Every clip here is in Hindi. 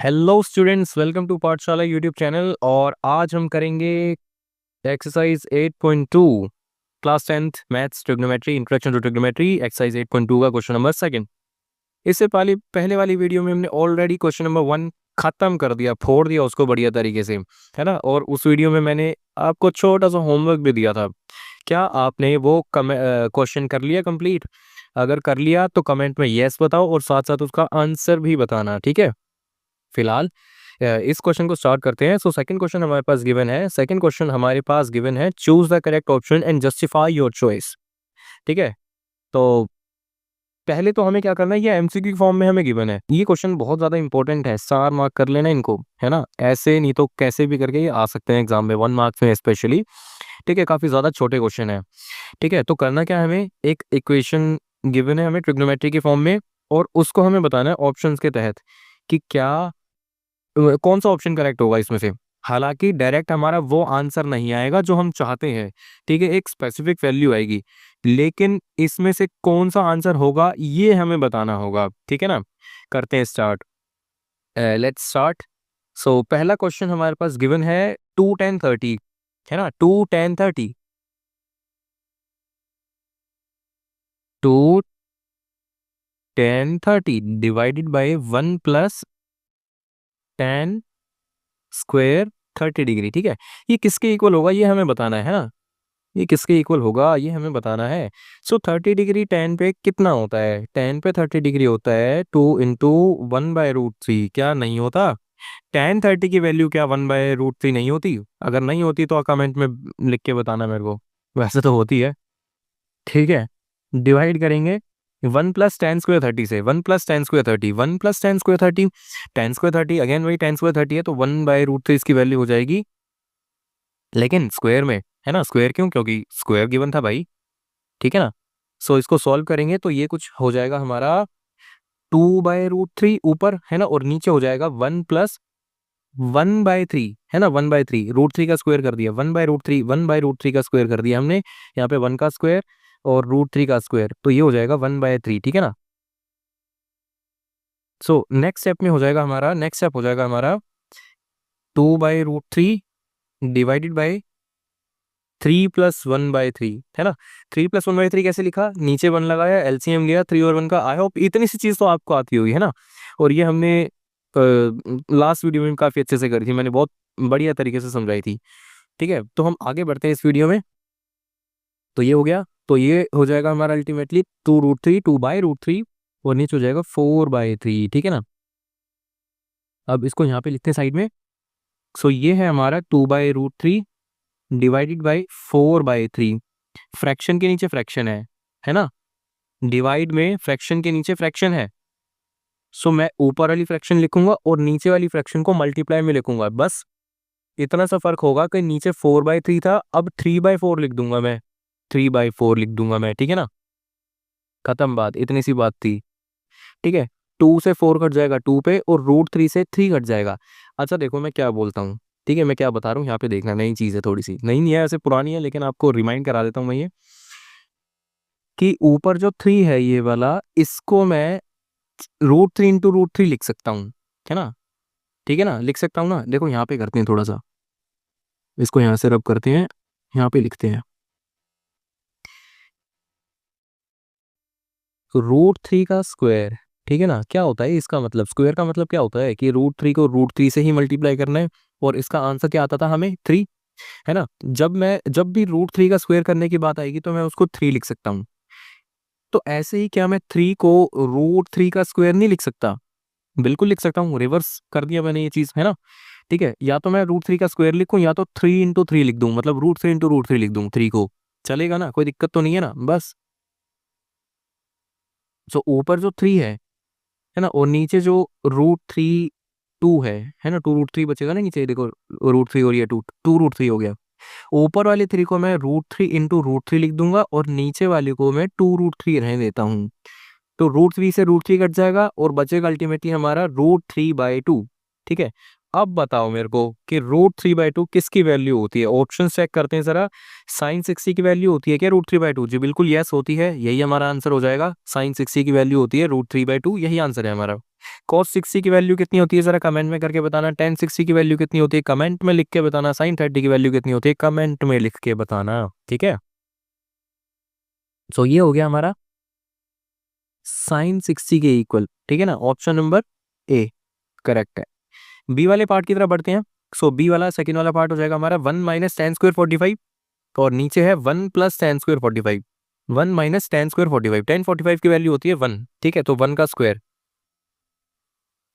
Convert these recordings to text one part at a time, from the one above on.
Hello students, welcome to Pathshala YouTube channel. और आज हम करेंगे exercise 8.2 class 10th maths trigonometry, introduction to trigonometry, exercise 8.2 का क्वेश्चन नंबर सेकंड। इससे पहले वाली वीडियो में हमने ऑलरेडी क्वेश्चन नंबर 1 खत्म कर दिया, फोड़ दिया उसको बढ़िया तरीके से, है ना। और उस वीडियो में मैंने आपको छोटा सा होमवर्क भी दिया था। क्या आपने वो क्वेश्चन कर लिया कंप्लीट? अगर कर लिया तो कमेंट में यस बताओ और साथ साथ उसका आंसर भी बताना, ठीक है। फिलहाल इस क्वेश्चन को स्टार्ट करते हैं। सो सेकंड क्वेश्चन हमारे पास गिवन है। सेकंड क्वेश्चन हमारे पास गिवन है, choose the correct option and justify your choice. ठीक है, तो पहले तो हमें क्या करना है, ये एमसीक्यू फॉर्म में हमें गिवन है। ये क्वेश्चन बहुत ज्यादा इंपॉर्टेंट है, स्टार मार्क कर लेना इनको, है ना। ऐसे नहीं तो कैसे भी करके ये आ सकते हैं एग्जाम में, 1 मार्क्स में स्पेशली। ठीक है, काफी ज्यादा छोटे क्वेश्चन है। ठीक है, तो करना क्या है, हमें एक इक्वेशन गिवन है हमें ट्रिग्नोमेट्री के फॉर्म में, और उसको हमें बताना है ऑप्शंस के तहत कि क्या कौन सा ऑप्शन करेक्ट होगा इसमें से। हालांकि डायरेक्ट हमारा वो आंसर नहीं आएगा जो हम चाहते हैं, ठीक है, एक स्पेसिफिक वैल्यू आएगी, लेकिन इसमें से कौन सा आंसर होगा ये हमें बताना होगा, ठीक है ना। करते हैं स्टार्ट, लेट्स स्टार्ट। सो पहला क्वेश्चन हमारे पास गिवन है 2 10 30, है ना। 2 10 30, 2 10 30 डिवाइडेड बाय 1 + tan² 30 डिग्री। ठीक है, ये किसके इक्वल होगा ये हमें बताना है ना। ये किसके इक्वल होगा ये हमें बताना है। सो 30 डिग्री टेन पे कितना होता है? टेन पे 30 डिग्री होता है 2 × 1/√3। क्या नहीं होता? tan 30 की वैल्यू क्या 1/√3 नहीं होती? अगर नहीं होती तो कमेंट में लिख के बताना मेरे को। वैसे तो होती है। ठीक है, डिवाइड करेंगे 1 + tan² 30 से। 1 + tan² 30, 1 + tan² 30, tan²30 अगेन वही tan²30 है, तो 1/√3 इसकी वैल्यू हो जाएगी, लेकिन स्क्वायर में, है ना। स्क्वायर क्यों? क्योंकि स्क्वायर गिवन था भाई, ठीक है ना। सो इसको सॉल्व करेंगे तो ये कुछ हो जाएगा हमारा 2/√3 ऊपर, है ना, और नीचे हो जाएगा 1 + 1/3, है ना। 1/3 √3 का स्क्वायर कर दिया, 1/√3, 1/√3 का स्क्वायर कर दिया हमने, यहाँ पे 1 का स्क्वायर और √3 का स्क्वायर, तो ये हो जाएगा 1/3, ठीक है ना। सो नेक्स्ट स्टेप में हो जाएगा हमारा, नेक्स्ट स्टेप हो जाएगा हमारा 2/√3 डिवाइडेड बाई 3 + 1/3, है ना। 3 + 1/3 कैसे लिखा? नीचे 1 लगाया, एलसीएम लिया 3 और 1 का। आई होप इतनी सी चीज तो आपको आती होगी, है ना। और ये हमने लास्ट वीडियो में काफी अच्छे से करी थी, मैंने बहुत बढ़िया तरीके से समझाई थी। ठीक है, तो हम आगे बढ़ते हैं इस वीडियो में। तो ये हो गया, तो ये हो जाएगा हमारा अल्टीमेटली 2√3, 2/√3, और नीचे हो जाएगा 4/3, ठीक है ना। अब इसको यहाँ पे लिखते हैं साइड में। सो ये है हमारा 2/√3 डिवाइडेड बाई 4/3। फ्रैक्शन के नीचे फ्रैक्शन है ना। डिवाइड में फ्रैक्शन के नीचे फ्रैक्शन है। सो मैं ऊपर वाली फ्रैक्शन लिखूंगा और नीचे वाली फ्रैक्शन को मल्टीप्लाई में लिखूंगा, बस इतना सा फर्क होगा कि नीचे 4/3 था, अब 3/4 लिख दूंगा मैं, 3/4 लिख दूंगा मैं, ठीक है ना। खत्म बात, इतनी सी बात थी। ठीक है, 2 से 4 कट जाएगा 2 पे, और √3 से 3 कट जाएगा। अच्छा देखो मैं क्या बोलता हूँ, ठीक है, मैं क्या बता रहा हूँ यहाँ पे देखना, नई चीज़ है, थोड़ी सी नई नहीं है, ऐसे पुरानी है, लेकिन आपको रिमाइंड करा देता हूँ मैं ये, कि ऊपर जो 3 है ये वाला, इसको मैं √3 × √3 लिख सकता हूँ, है ना। ठीक है ना, लिख सकता हूँ ना। देखो यहाँ पे करते हैं थोड़ा सा, इसको यहाँ से रब करते हैं, यहाँ पे लिखते हैं √3 का स्क्वायर। ठीक है ना, क्या होता है इसका मतलब? स्क्वायर का मतलब क्या होता है कि √3 को √3 से ही मल्टीप्लाई करना है, और इसका आंसर क्या आता था हमें? 3, है ना। जब भी √3 का स्क्वायर करने की बात आएगी तो मैं उसको 3 लिख सकता हूँ। तो ऐसे ही क्या मैं 3 को √3 का स्क्वायर नहीं लिख सकता? बिल्कुल लिख सकता हूँ, रिवर्स कर दिया मैंने ये चीज, है ना। ठीक है, या तो मैं √3 का स्क्वायर लिखूं, या तो 3 × 3 लिख दूं, मतलब √3 × √3 लिख दूं 3 को, चलेगा ना, कोई दिक्कत तो नहीं है ना, बस। जो ऊपर जो 3 है ना, और नीचे जो √3 2 है ना, 2√3 बचेगा ना नीचे, देखो √3 और ये 2, 2√3 हो गया। ऊपर वाले 3 को मैं √3 × √3 लिख दूंगा, और नीचे वाले को मैं 2√3 रहने देता हूँ। तो √3 से √3 कट जाएगा, और बचेगा अल्टीमेटली हमारा √3/2, ठीक है। अब बताओ मेरे को कि √3/2 किसकी वैल्यू होती है। ऑप्शन चेक करते हैं जरा। sin 60 की वैल्यू होती है क्या √3/2? जी बिल्कुल यस होती है, यही हमारा आंसर हो जाएगा। sin 60 की वैल्यू होती है √3/2, यही आंसर है हमारा। cos 60 की वैल्यू कितनी होती है जरा कमेंट में करके बताना। tan 60 की वैल्यू कितनी होती है कमेंट में लिख के बताना। sin 30 की वैल्यू कितनी होती है कमेंट में लिख के बताना, ठीक है। सो ये हो गया हमारा sin 60 के इक्वल, ठीक है ना। ऑप्शन नंबर ए करेक्ट है। बी वाले पार्ट की तरफ बढ़ते हैं। सो बी वाला सेकंड वाला पार्ट हो जाएगा हमारा 1 - tan² 45 और नीचे है 1 + tan² 45। 1 - tan² 45, tan 45 की वैल्यू होती है 1, ठीक है। तो 1 का स्क्वायर,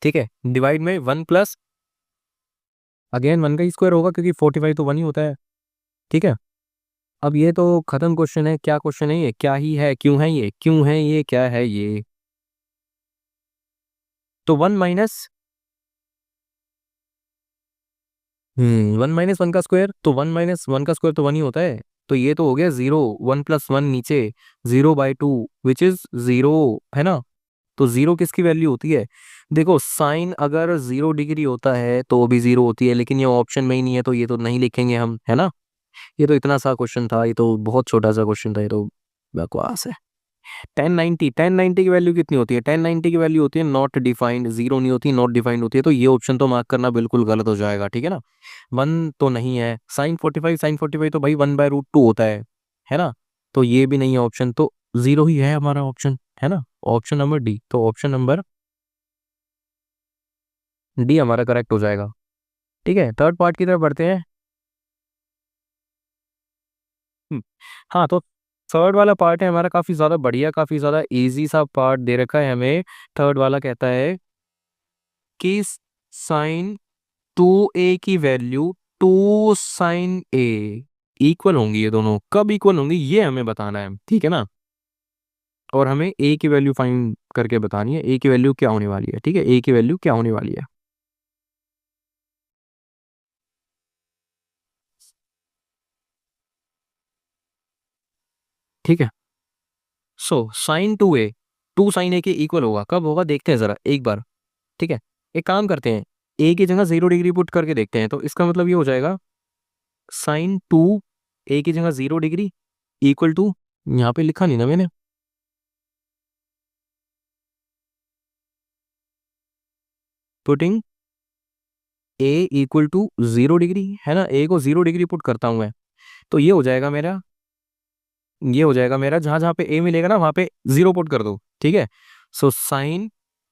ठीक है, डिवाइड में 1 प्लस अगेन 1 का ही स्क्वायर होगा क्योंकि 45 तो 1 ही होता है, ठीक है। अब ये तो खत्म क्वेश्चन है। क्या क्वेश्चन है ये, क्या ही है, क्यों है ये, क्यों है ये, क्या है ये। तो 1 - 1 का स्क्वायर, तो 1 - 1 का स्क्वायर तो 1 ही होता है। तो ये तो हो गया 0, 1 + 1 नीचे 0/2 विच इज 0, है ना। तो 0 किसकी वैल्यू होती है? देखो साइन अगर 0 डिग्री होता है तो भी 0 होती है, लेकिन ये ऑप्शन में ही नहीं है तो ये तो नहीं लिखेंगे हम, है ना। ये तो इतना सा क्वेश्चन था, ये तो बहुत छोटा सा क्वेश्चन था, ये तो बकवास है। 1090 की वैल्यू कितनी होती है? 1090 की वैल्यू होती है नॉट डिफाइंड, 0 नहीं होती, नॉट डिफाइंड होती है। तो ये ऑप्शन तो मार्क करना बिल्कुल गलत हो जाएगा, ठीक है ना। 1 तो नहीं है। sin 45 तो भाई 1/√2 होता है ना। तो ये भी नहीं है ऑप्शन, तो 0 ही है हमारा ऑप्शन, है ना। ऑप्शन नंबर डी, तो ऑप्शन नंबर डी हमारा करेक्ट हो जाएगा, ठीक है। थर्ड पार्ट की तरफ बढ़ते हैं। हम्म, हाँ तो थर्ड वाला पार्ट है हमारा काफी ज्यादा बढ़िया, काफी ज्यादा इजी सा पार्ट दे रखा है हमें। थर्ड वाला कहता है कि sin 2a की वैल्यू 2 sin a इक्वल होंगी। ये दोनों कब इक्वल होंगी ये हमें बताना है, ठीक है ना। और हमें a की वैल्यू फाइंड करके बतानी है, a की वैल्यू क्या होने वाली है, ठीक है। a की वैल्यू क्या होने वाली है, ठीक है। सो sin 2a के इक्वल होगा, कब होगा देखते हैं जरा एक बार, ठीक है। एक काम करते हैं, a की जगह 0 डिग्री पुट करके देखते हैं। तो इसका मतलब ये हो जाएगा sin 2 a की जगह 0 डिग्री इक्वल टू, यहाँ पे लिखा नहीं ना मैंने, putting a equal to 0 degree, है ना। a को 0 डिग्री पुट करता हूं मैं, तो ये हो जाएगा मेरा, ये हो जाएगा मेरा जहां जहां पे a मिलेगा ना वहां पे 0 पुट कर दो, ठीक है। सो sin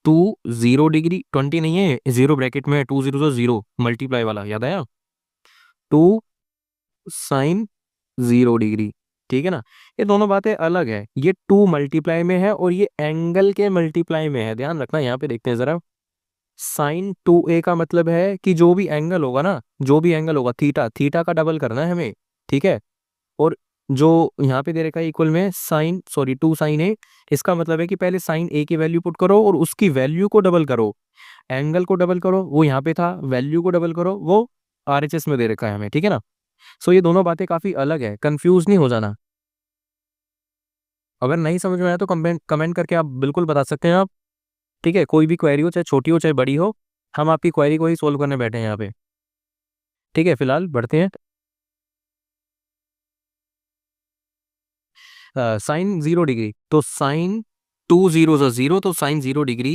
2 0 डिग्री, 20 नहीं है, 0 ब्रैकेट में 2 0 तो 0 मल्टीप्लाई वाला याद आया, 2 sin 0 डिग्री, ठीक है ना। ये दोनों बातें अलग है, ये 2 मल्टीप्लाई में है और ये एंगल के मल्टीप्लाई में है, ध्यान रखना। यहाँ पे देखते हैं जरा। sin 2a का मतलब है कि जो भी एंगल होगा ना, जो भी एंगल होगा, थीटा, थीटा का डबल करना है हमें, ठीक है। और जो यहाँ पे दे रखा है इक्वल में साइन, सॉरी 2 sin a, इसका मतलब है कि पहले sin a की वैल्यू पुट करो और उसकी वैल्यू को डबल करो, एंगल को डबल करो, वो यहाँ पे था, वैल्यू को डबल करो, वो RHS में दे रखा है हमें, ठीक है ना। सो ये दोनों बातें काफी अलग है, कंफ्यूज नहीं हो जाना। अगर नहीं समझ में आया तो कमेंट कमेंट करके आप बिल्कुल बता सकते हैं आप, ठीक है। कोई भी क्वेरी हो, चाहे छोटी हो चाहे बड़ी हो, हम आपकी क्वेरी को ही सोल्व करने बैठे हैं यहाँ पे, ठीक है। फिलहाल बढ़ते हैं। sin 0 डिग्री, तो sin 2 0 तो sin 0 डिग्री,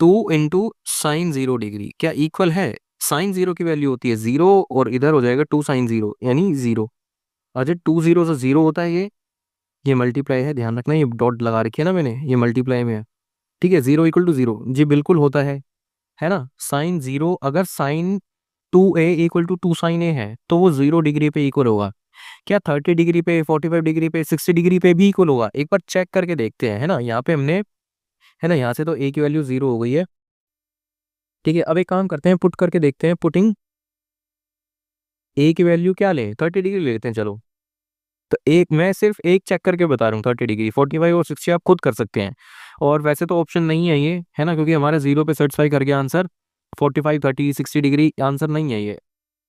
2 × sin 0 डिग्री क्या इक्वल है? sin 0 की वैल्यू होती है 0 और इधर हो जाएगा 2 sin 0 यानी 0। अच्छा 2 0 होता है ये मल्टीप्लाई है, ध्यान रखना, ये डॉट लगा रखी है ना मैंने, ये मल्टीप्लाई में है, ठीक है। 0 = 0 जी बिल्कुल होता है ना। sin 0 अगर sin 2a = 2 sin a है तो वो 0 डिग्री पे इक्वल होगा। क्या 30 डिग्री पे, 45 डिग्री पे, 60 डिग्री पे भी इक्वल होगा? एक बार चेक करके देखते हैं, है ना। यहाँ पे हमने, है ना, यहाँ से तो a की वैल्यू 0 हो गई है, ठीक है। अब एक काम करते हैं, पुट करके देखते हैं। पुटिंग a की वैल्यू क्या ले, 30 डिग्री ले लेते हैं, चलो। तो एक मैं सिर्फ एक चेक करके बता रहा हूँ, 30 डिग्री, 45 और 60 आप खुद कर सकते हैं। और वैसे तो ऑप्शन नहीं है ये, है ना, क्योंकि हमारे 0 पे सेटिस्फाई कर गया आंसर। 45 30 60 डिग्री आंसर नहीं है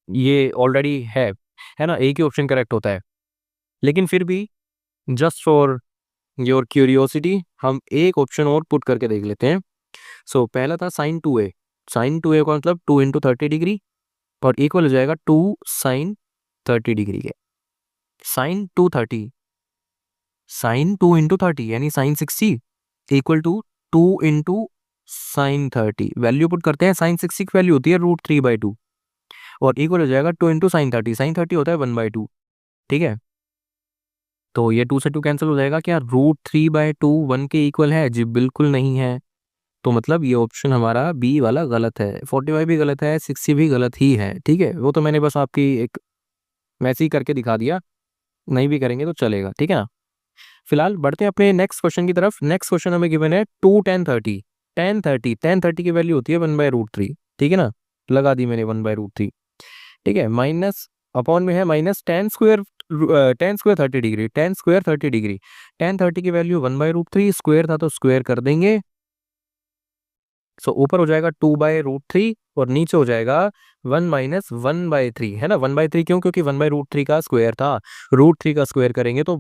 ये ऑलरेडी है ना। एक ही ऑप्शन करेक्ट होता है। लेकिन फिर भी जस्ट फॉर योर क्यूरियोसिटी हम एक ऑप्शन और पुट करके देख लेते हैं। सो पहला था sin 2a, साइन 2a का मतलब 2 इंटू 30 डिग्री और इक्वल हो जाएगा 2 साइन 30 डिग्री के। साइन 230 साइन 2 इंटू 30 यानी sine 60 equal to 2 into sine 30। Value put करते हैं, साइन 60 की वैल्यू होती है √3/2 और इक्वल हो जाएगा 2 इंटू साइन 30। साइन 30 होता है 1/2। ठीक है, तो ये 2 से 2 कैंसिल हो जाएगा। क्या √3/2 1 के इक्वल है? जी बिल्कुल नहीं है। तो मतलब ये ऑप्शन हमारा बी वाला गलत है। 45 भी गलत है, 60 भी गलत ही है। ठीक है, वो तो मैंने बस आपकी एक वैसे ही करके दिखा दिया, नहीं भी करेंगे तो चलेगा। ठीक है ना। फिलहाल बढ़ते हैं अपने नेक्स्ट क्वेश्चन की तरफ। नेक्स्ट क्वेश्चन हमें गिवन है 2 tan 30। tan 30 की वैल्यू होती है 1/√3। ठीक है ना, लगा दी मैंने 1/√3। ठीक है, माइनस अपॉन में है minus tan square 30 degree. tan 30 की वैल्यू 1/√3, स्क्वायर था तो स्क्वायर कर देंगे। सो ऊपर हो जाएगा 2/√3 और नीचे हो जाएगा 1 माइनस 1/3, है ना। 1/3 क्यों? क्योंकि 1/√3 का स्क्वायर था, √3 का स्क्वायर करेंगे तो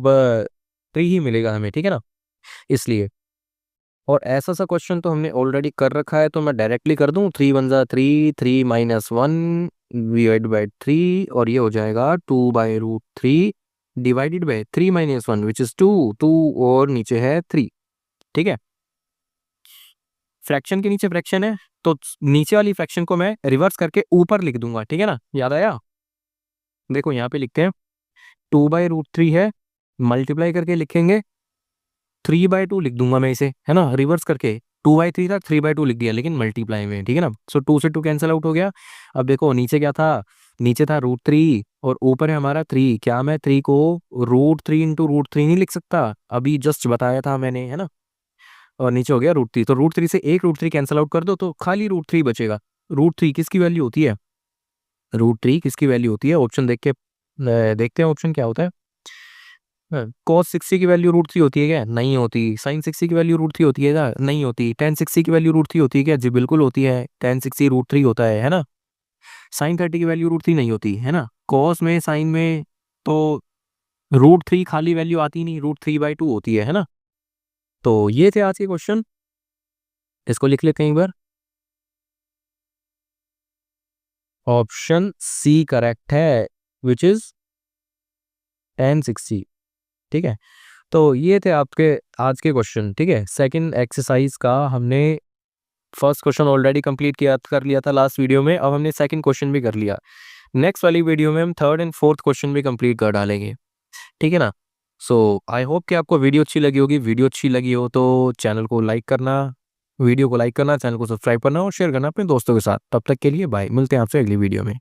3 ही मिलेगा हमें। ठीक है ना, इसलिए। और ऐसा सा क्वेश्चन तो हमने ऑलरेडी कर रखा है, तो मैं डायरेक्टली कर दूं। 3 1 जा 3, 3 माइनस 1 डिवाइड बाई 3 और ये हो जाएगा 2/√3 divided by 3 minus 1 which is 2 और नीचे है 3। ठीक है, फ्रैक्शन के नीचे फ्रैक्शन है तो नीचे वाली फ्रैक्शन को मैं रिवर्स करके ऊपर लिख दूंगा। ठीक है ना, याद आया? देखो यहाँ पे लिखते हैं 2/√3 है, मल्टीप्लाई करके लिखेंगे 3/2 लिख दूंगा मैं इसे, है ना, रिवर्स करके। 2/3 था, 3/2 लिख दिया लेकिन मल्टीप्लाई में। ठीक है ना, सो 2 से 2 कैंसिल आउट हो गया। अब देखो नीचे क्या था, नीचे था √3 और ऊपर है हमारा 3। क्या मैं 3 को √3 इंटू √3 नहीं लिख सकता? अभी जस्ट बताया था मैंने, है ना। और नीचे हो गया √3, तो √3 से एक √3 कैंसिल आउट कर दो तो खाली √3 बचेगा। √3 किसकी वैल्यू होती है? √3 किसकी वैल्यू होती है? ऑप्शन देख के देखते हैं ऑप्शन क्या होता है। cos 60 की वैल्यू √3 होती है क्या? नहीं होती। sin 60 की वैल्यू √3 होती है क्या? नहीं होती। tan 60 की वैल्यू √3 होती है क्या? जी बिल्कुल होती है। tan 60 √3 होता है ना। sin 30 की वैल्यू √3 नहीं होती, है ना। cos में sin में तो √3 खाली वैल्यू आती नहीं, √3/2 होती है ना। तो ये थे आज के क्वेश्चन, इसको लिख लेते हैं एक बार। ऑप्शन सी करेक्ट है, विच इज tan 60। ठीक है, तो ये थे आपके आज के क्वेश्चन। ठीक है, सेकंड एक्सरसाइज का हमने फर्स्ट क्वेश्चन ऑलरेडी कंप्लीट किया कर लिया था लास्ट वीडियो में। अब हमने सेकंड क्वेश्चन भी कर लिया। नेक्स्ट वाली वीडियो में हम थर्ड एंड फोर्थ क्वेश्चन भी कंप्लीट कर डालेंगे। ठीक है ना। सो आई होप कि आपको वीडियो अच्छी लगी होगी। वीडियो अच्छी लगी हो तो चैनल को लाइक करना, वीडियो को लाइक करना, चैनल को सब्सक्राइब करना और शेयर करना अपने दोस्तों के साथ। तब तक के लिए बाय, मिलते हैं आपसे अगली वीडियो में।